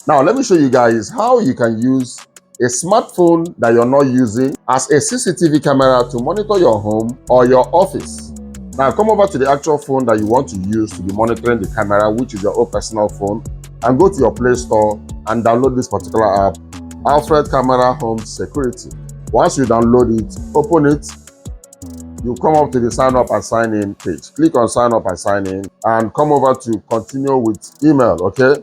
Now, let me show you guys how you can use a smartphone that you're not using as a CCTV camera to monitor your home or your office. Now, come over to the actual phone that you want to use to be monitoring the camera, which is your own personal phone, and go to your Play Store and download this particular app, Alfred Camera Home Security. Once you download it, open it, you come up to the sign up and sign in page. Click on sign up and sign in and come over to continue with email, okay?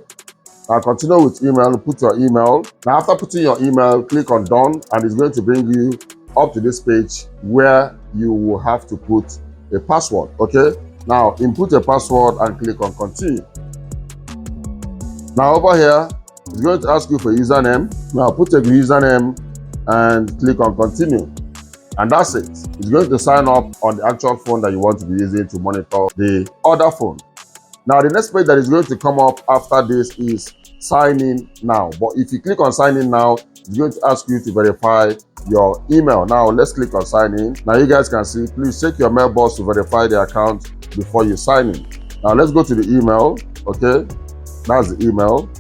Now continue with email, put your email. Now after putting your email, click on done and it's going to bring you up to this page where you will have to put a password, okay? Now input a password and click on continue. Now over here, it's going to ask you for username. Now put a username and click on continue. And that's it. It's going to sign up on the actual phone that you want to be using to monitor the other phone. Now, the next page that is going to come up after this is sign in now. But if you click on sign in now, it's going to ask you to verify your email. Now, let's click on sign in. Now, you guys can see, please check your mailbox to verify the account before you sign in. Now, let's go to the email. Okay, that's the email.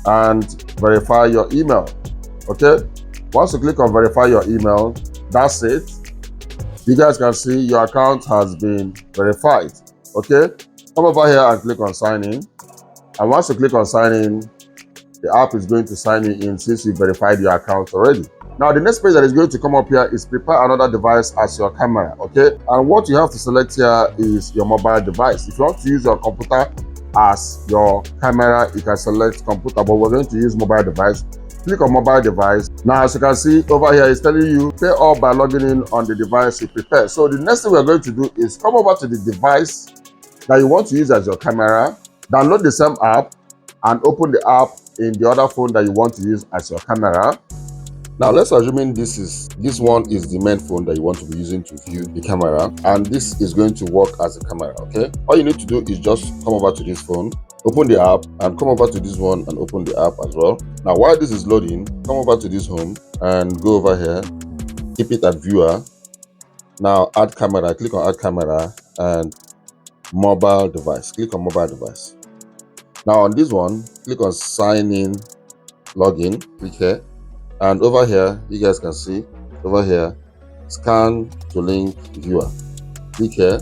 And verify your email. Okay, once you click on verify your email, that's it. You guys can see your account has been verified. Okay, come over here and click on sign in. And once you click on sign in, the app is going to sign you in since you verified your account already. Now, the next page that is going to come up here is prepare another device as your camera, okay? And what you have to select here is your mobile device. If you want to use your computer as your camera, you can select computer, but we're going to use mobile device. Click on mobile device. Now, as you can see over here, it's telling you pay all by logging in on the device you prepare. So the next thing we're going to do is come over to the device that you want to use as your camera, download the same app and open the app in the other phone that you want to use as your camera. Now let's assume this one is the main phone that you want to be using to view the camera, and this is going to work as a camera, okay? All you need to do is just come over to this phone, open the app, and come over to this one and open the app as well. Now while this is loading, come over to this home and go over here, keep it at viewer. Now add camera, click on add camera and mobile device. Click on mobile device. Now on this one, click on sign in, login, click here. And over here, you guys can see, over here, scan to link viewer. Click here,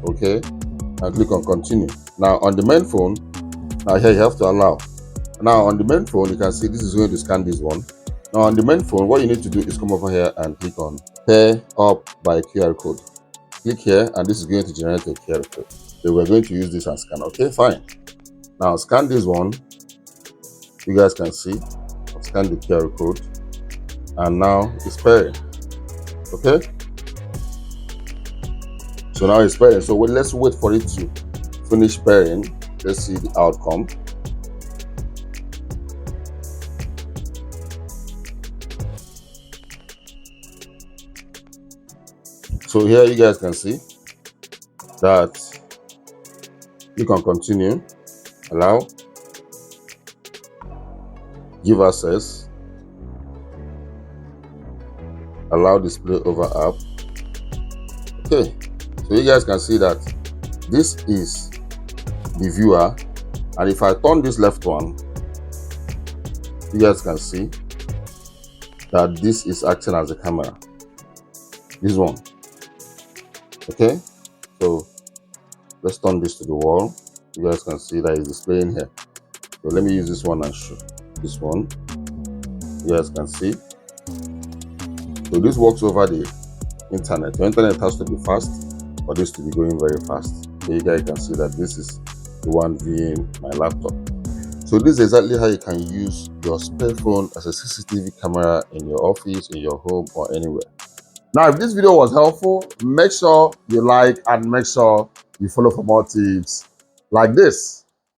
okay, and click on continue. Now on the main phone, now here you have to allow. Now on the main phone, you can see this is going to scan this one. Now on the main phone, what you need to do is come over here and click on pay up by QR code. Click here, and this is going to generate a QR code. So we're going to use this and scan, okay, fine. Now scan this one, you guys can see, scan the QR code, and now it's pairing, okay? So now it's pairing, so let's wait for it to finish pairing. Let's see the outcome. So here you guys can see that you can continue, allow, give access, allow display over app. Okay, so you guys can see that this is the viewer, and if I turn this left one, you guys can see that this is acting as a camera, this one. Okay, so let's turn this to the wall. You guys can see that it's displaying here. So let me use this one and show this one. You guys can see. So this works over the internet. The internet has to be fast for this to be going very fast. So you guys can see that this is the one viewing my laptop. So this is exactly how you can use your spare phone as a CCTV camera in your office, in your home, or anywhere. Now, if this video was helpful, make sure you like and make sure you follow for more tips like this.